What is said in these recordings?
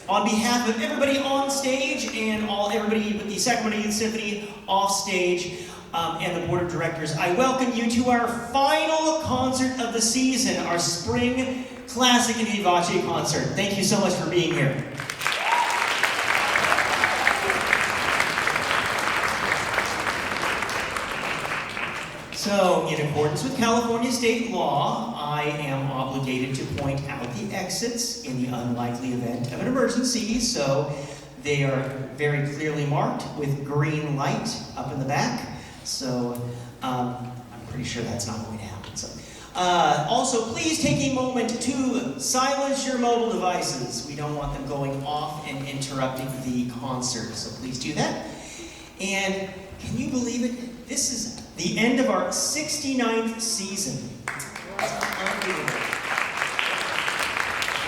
On behalf of everybody on stage and everybody with the Sacramento Youth Symphony off stage and the board of directors, I welcome you to our final concert of the season, our spring classic and Vivace concert. Thank you so much for being here. So, in accordance with California state law, I am obligated to point out the exits in the unlikely event of an emergency, so they are very clearly marked with green light up in the back. So, I'm pretty sure that's not going to happen. So, also, please take a moment to silence your mobile devices. We don't want them going off and interrupting the concert, so please do that. And can you believe it? This is the end of our 69th season. That's unbelievable.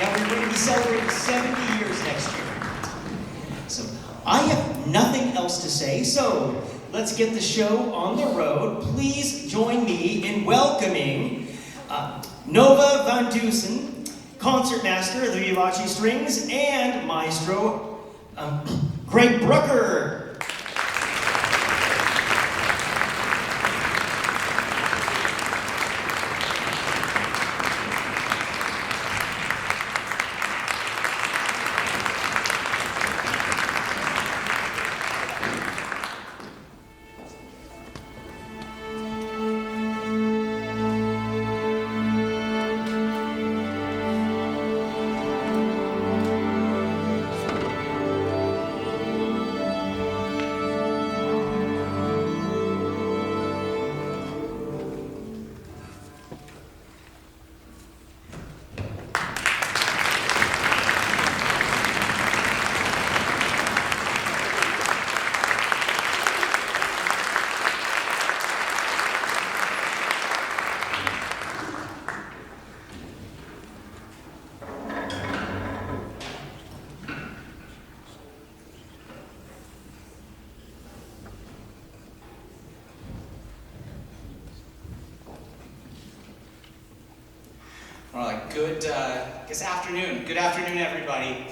Yeah, we're going to be celebrating 70 years next year. So I have nothing else to say, so let's get the show on the road. Please join me in welcoming Nova Van Dusen, concertmaster of the Vivace Strings, and maestro Greg Brucker. All right, good afternoon. Good afternoon, everybody.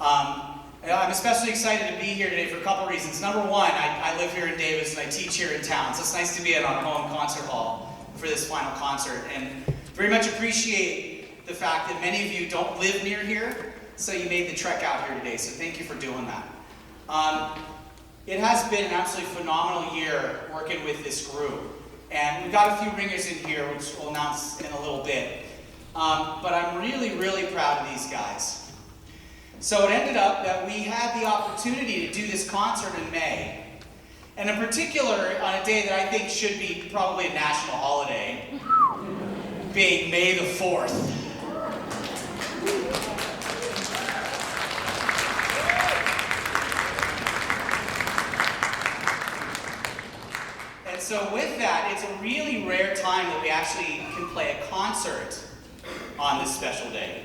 I'm especially excited to be here today for a couple reasons. Number one, I live here in Davis and I teach here in town, so it's nice to be at our home concert hall for this final concert, and very much appreciate the fact that many of you don't live near here, so you made the trek out here today, so thank you for doing that. It has been an absolutely phenomenal year working with this group, and we've got a few ringers in here, which we'll announce in a little bit. But I'm really, really proud of these guys. So it ended up that we had the opportunity to do this concert in May. And in particular, on a day that I think should be probably a national holiday, being May the 4th. And so with that, it's a really rare time that we actually can play a concert on this special day.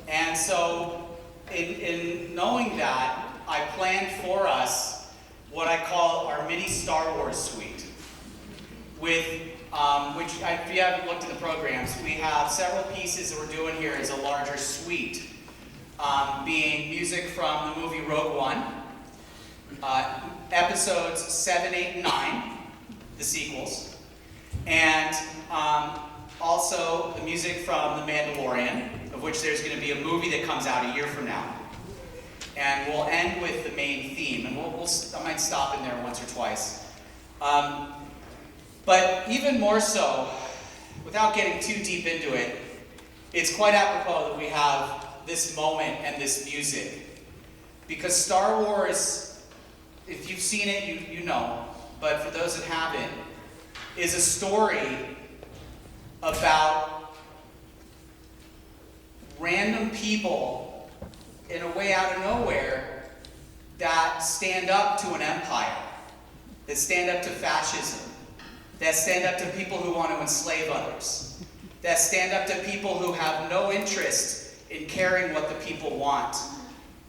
And so, in knowing that, I planned for us what I call our mini Star Wars suite, with which, if you haven't looked at the programs, we have several pieces that we're doing here as a larger suite, being music from the movie Rogue One, episodes 7, 8, and 9, the sequels, and also the music from The Mandalorian, of which there's going to be a movie that comes out a year from now. And we'll end with the main theme, and I might stop in there once or twice. But even more so, without getting too deep into it, it's quite apropos that we have this moment and this music. Because Star Wars, if you've seen it, you know, but for those that haven't, is a story about random people in a way out of nowhere that stand up to an empire, that stand up to fascism, that stand up to people who want to enslave others, that stand up to people who have no interest in caring what the people want,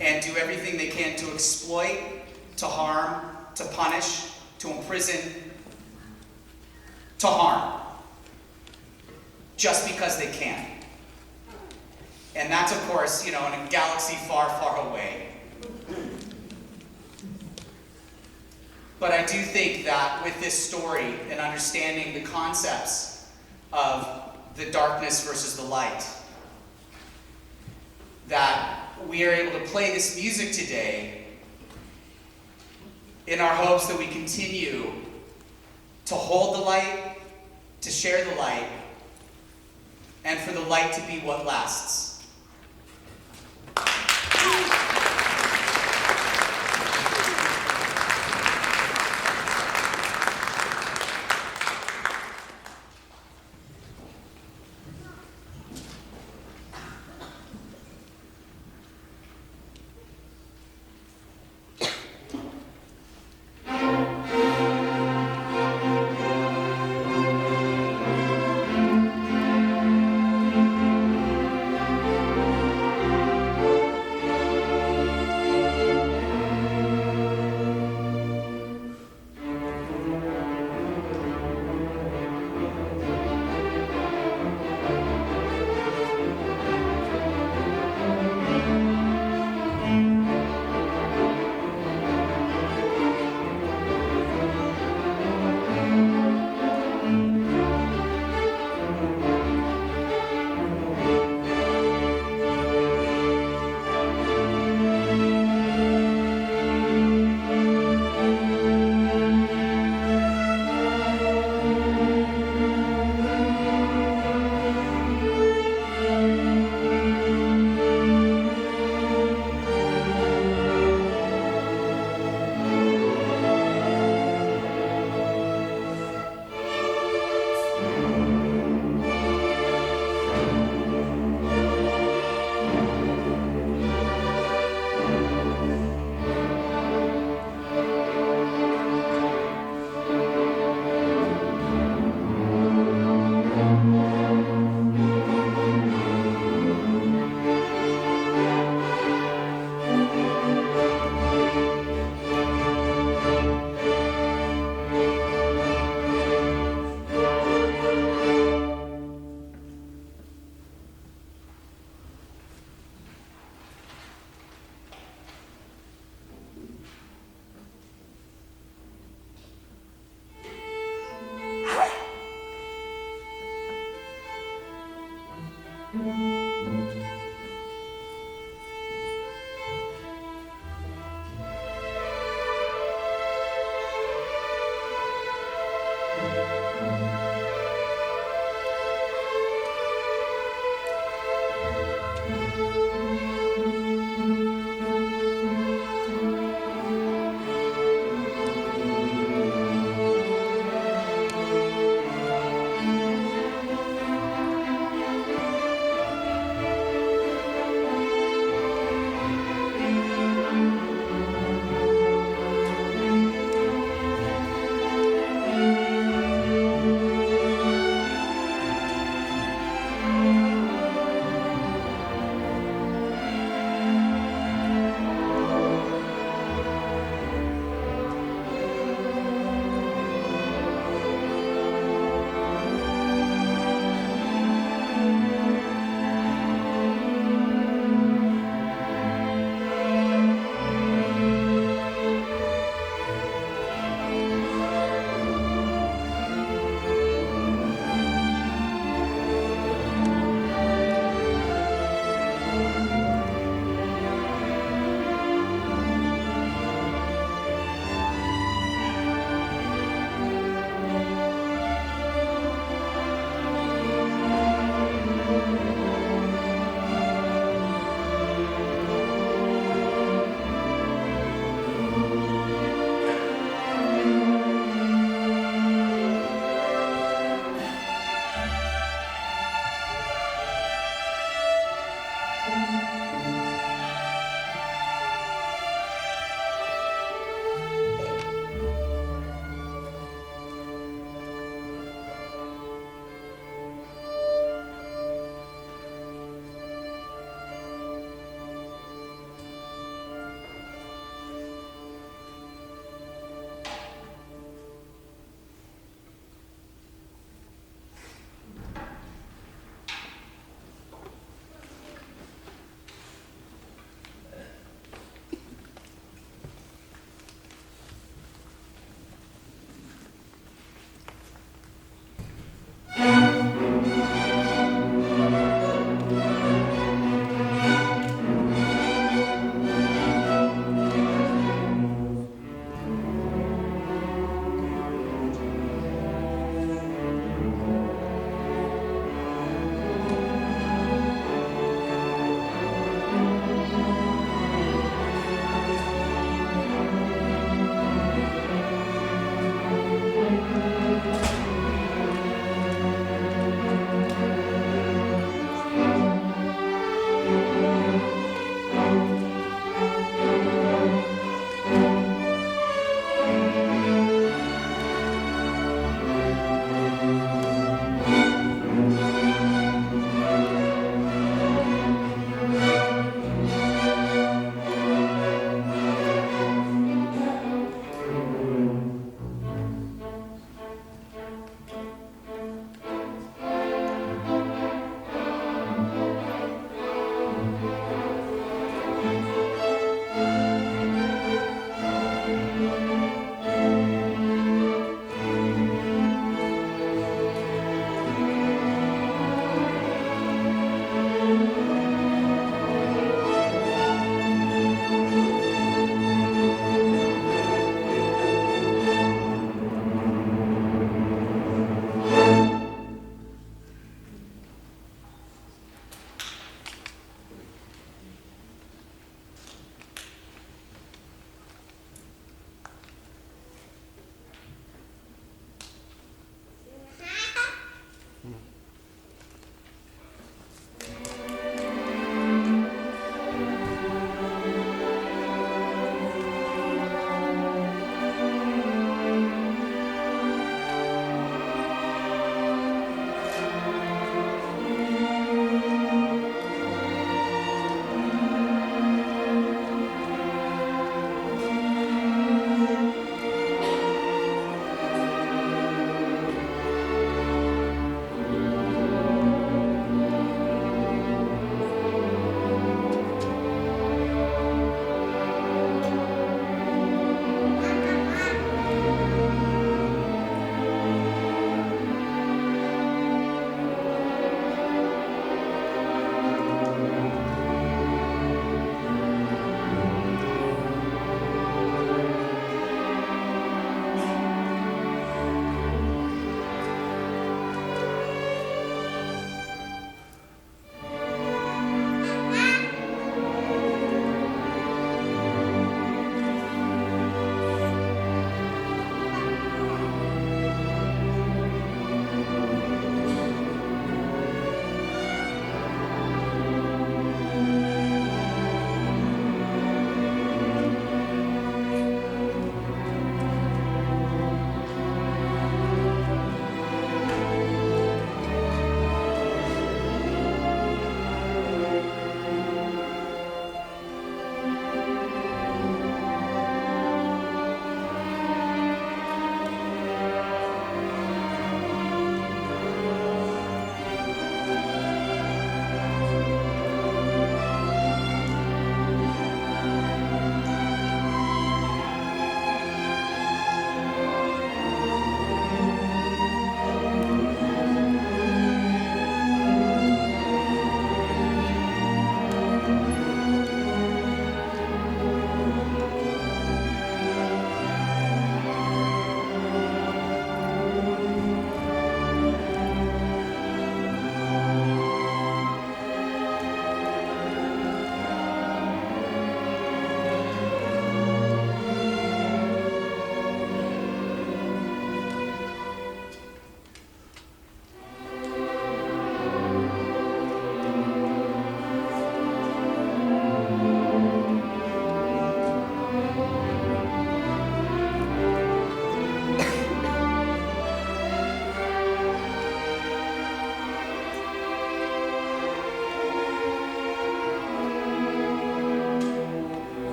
and do everything they can to exploit, to harm, to punish, to imprison, to harm, just because they can. And that's, of course, in a galaxy far, far away. But I do think that with this story and understanding the concepts of the darkness versus the light, that we are able to play this music today in our hopes that we continue to hold the light, to share the light, and for the light to be what lasts.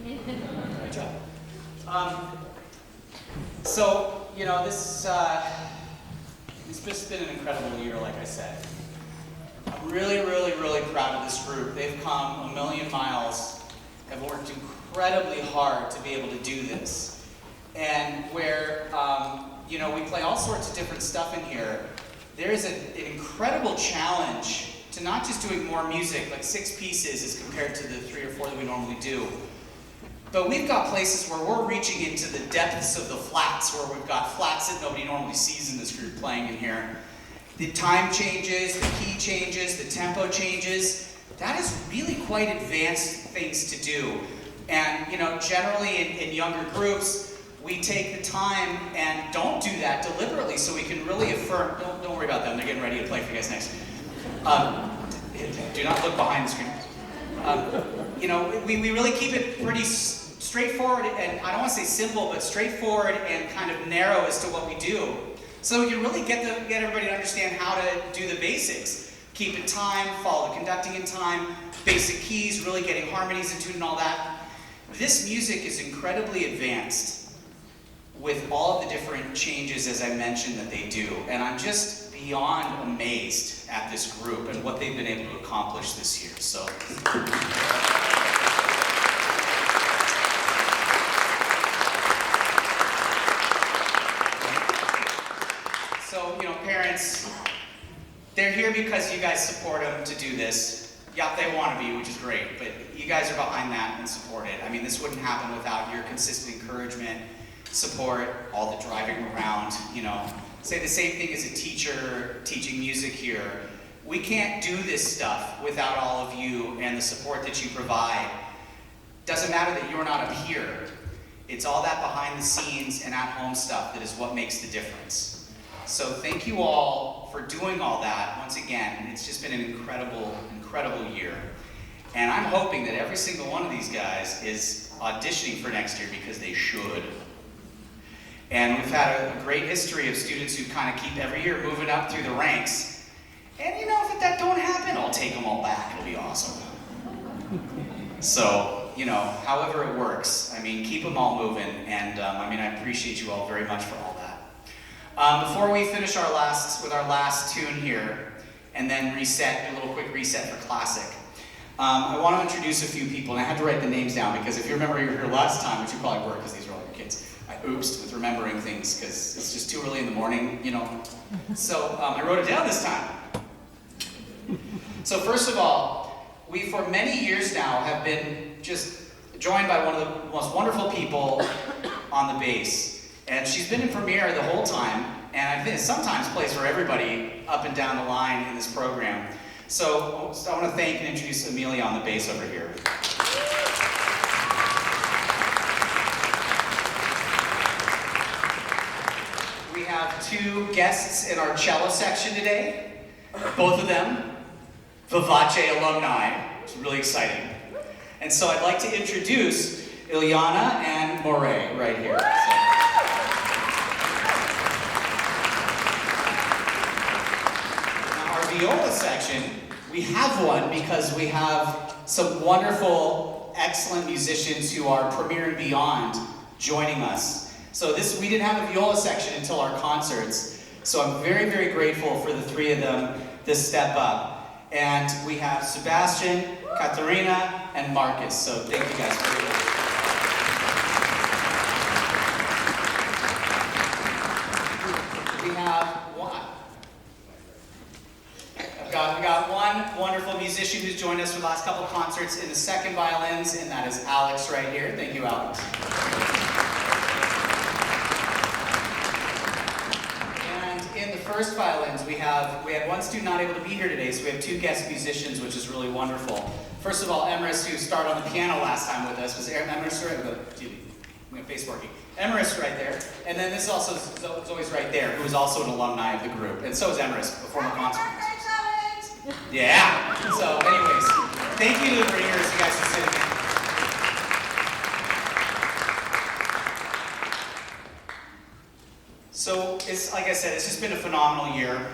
Good job. So, you know, this it's just been an incredible year, like I said. I'm really, really, really proud of this group. They've come a million miles, have worked incredibly hard to be able to do this. And where, you know, we play all sorts of different stuff in here, there is an incredible challenge to not just doing more music, like 6 pieces as compared to the 3 or 4 that we normally do. But we've got places where we're reaching into the depths of the flats, where we've got flats that nobody normally sees in this group playing in here. The time changes, the key changes, the tempo changes. That is really quite advanced things to do. And, you know, generally in younger groups, we take the time and don't do that deliberately so we can really affirm. Don't worry about them, they're getting ready to play for you guys next. Do not look behind the screen. You know, we really keep it pretty straightforward, and I don't want to say simple, but straightforward and kind of narrow as to what we do. So we can really get everybody to understand how to do the basics. Keep in time, follow the conducting in time, basic keys, really getting harmonies in tune and all that. This music is incredibly advanced with all of the different changes, as I mentioned, that they do. And I'm just beyond amazed at this group and what they've been able to accomplish this year. So, you know, parents, they're here because you guys support them to do this. Yeah, they want to be, which is great, but you guys are behind that and support it. I mean, this wouldn't happen without your consistent encouragement, support, all the driving around, you know. Say the same thing as a teacher teaching music here. We can't do this stuff without all of you and the support that you provide. Doesn't matter that you're not up here. It's all that behind the scenes and at home stuff that is what makes the difference. So thank you all for doing all that. Once again, it's just been an incredible, incredible year. And I'm hoping that every single one of these guys is auditioning for next year because they should. And we've had a great history of students who kind of keep every year moving up through the ranks. And you know, if that don't happen, I'll take them all back. It'll be awesome. So, you know, however it works, I mean, keep them all moving. And I mean, I appreciate you all very much for all that. Before we finish with our last tune here, and then reset, do a little quick reset for classic, I want to introduce a few people, and I had to write the names down because if you remember you were here last time, which you probably were because these are all your kids, I oopsed with remembering things because it's just too early in the morning, you know. So I wrote it down this time. So first of all, we for many years now have been just joined by one of the most wonderful people on the bass. And she's been in premiere the whole time, and I think sometimes plays for everybody up and down the line in this program. So I want to thank and introduce Amelia on the bass over here. We have 2 guests in our cello section today, both of them Vivace alumni, which is really exciting. And so I'd like to introduce Ilyana and Moray right here. Viola section, we have one because we have some wonderful, excellent musicians who are Premier and Beyond joining us. So we didn't have a viola section until our concerts. So I'm very, very grateful for the 3 of them to step up. And we have Sebastian, Katharina, and Marcus. So thank you guys very much. We got one wonderful musician who's joined us for the last couple of concerts in the second violins, and that is Alex right here. Thank you, Alex. And in the first violins, we had one student not able to be here today, so we have 2 guest musicians, which is really wonderful. First of all, Emrys, who started on the piano last time with us, was Emrys right there. I'm face working. Emrys right there, and then this also Zoe's right there, who is also an alumni of the group, and so is Emrys, a former concert. Yeah. So, anyways, thank you to the bringers. You guys can sit again. So, it's like I said, it's just been a phenomenal year,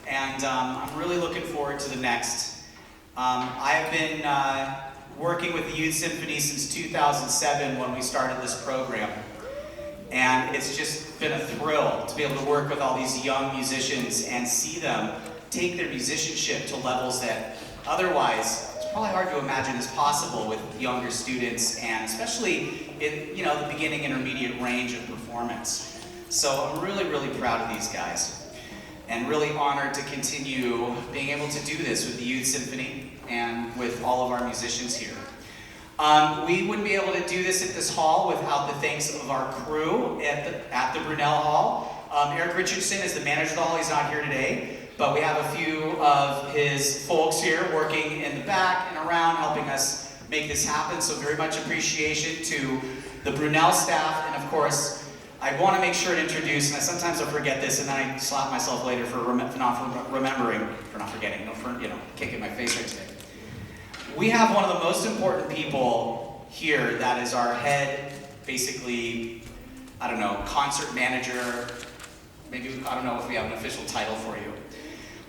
and I'm really looking forward to the next. I've been working with the Youth Symphony since 2007 when we started this program. And it's just been a thrill to be able to work with all these young musicians and see them take their musicianship to levels that otherwise it's probably hard to imagine is possible with younger students, and especially in the beginning intermediate range of performance. So I'm really, really proud of these guys and really honored to continue being able to do this with the Youth Symphony and with all of our musicians here. We wouldn't be able to do this at this hall without the thanks of our crew at the Brunelle Hall. Eric Richardson is the manager of the hall. He's not here today, but we have a few of his folks here working in the back and around helping us make this happen. So very much appreciation to the Brunelle staff, and of course, I want to make sure to introduce, and sometimes I forget this, and then I slap myself later for not forgetting, kicking my face right today. We have one of the most important people here that is our head, basically, concert manager. Maybe, I don't know if we have an official title for you.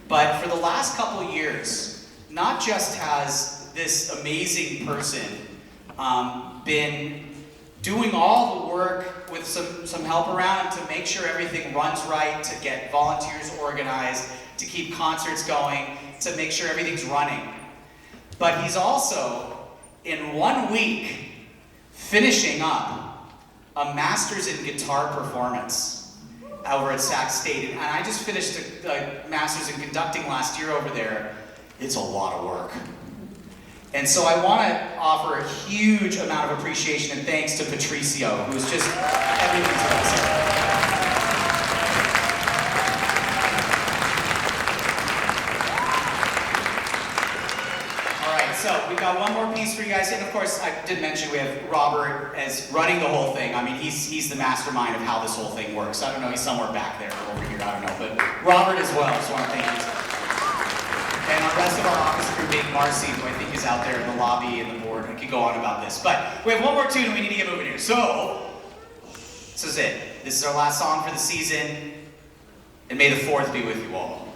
But for the last couple years, not just has this amazing person been doing all the work with some help around to make sure everything runs right, to get volunteers organized, to keep concerts going, to make sure everything's running. But he's also, in 1 week, finishing up a master's in guitar performance over at Sac State. And I just finished a master's in conducting last year over there. It's a lot of work. And so I want to offer a huge amount of appreciation and thanks to Patricio, who's just everything to us. So we've got one more piece for you guys, and of course I did mention we have Robert as running the whole thing. I mean, he's the mastermind of how this whole thing works. I don't know, he's somewhere back there or over here, I don't know, but Robert as well, just want to thank you. And the rest of our office crew, Dave Marcy, who I think is out there in the lobby and the board. I could go on about this, but we have one more tune and we need to get moving here. So, this is it. This is our last song for the season, and may the 4th be with you all.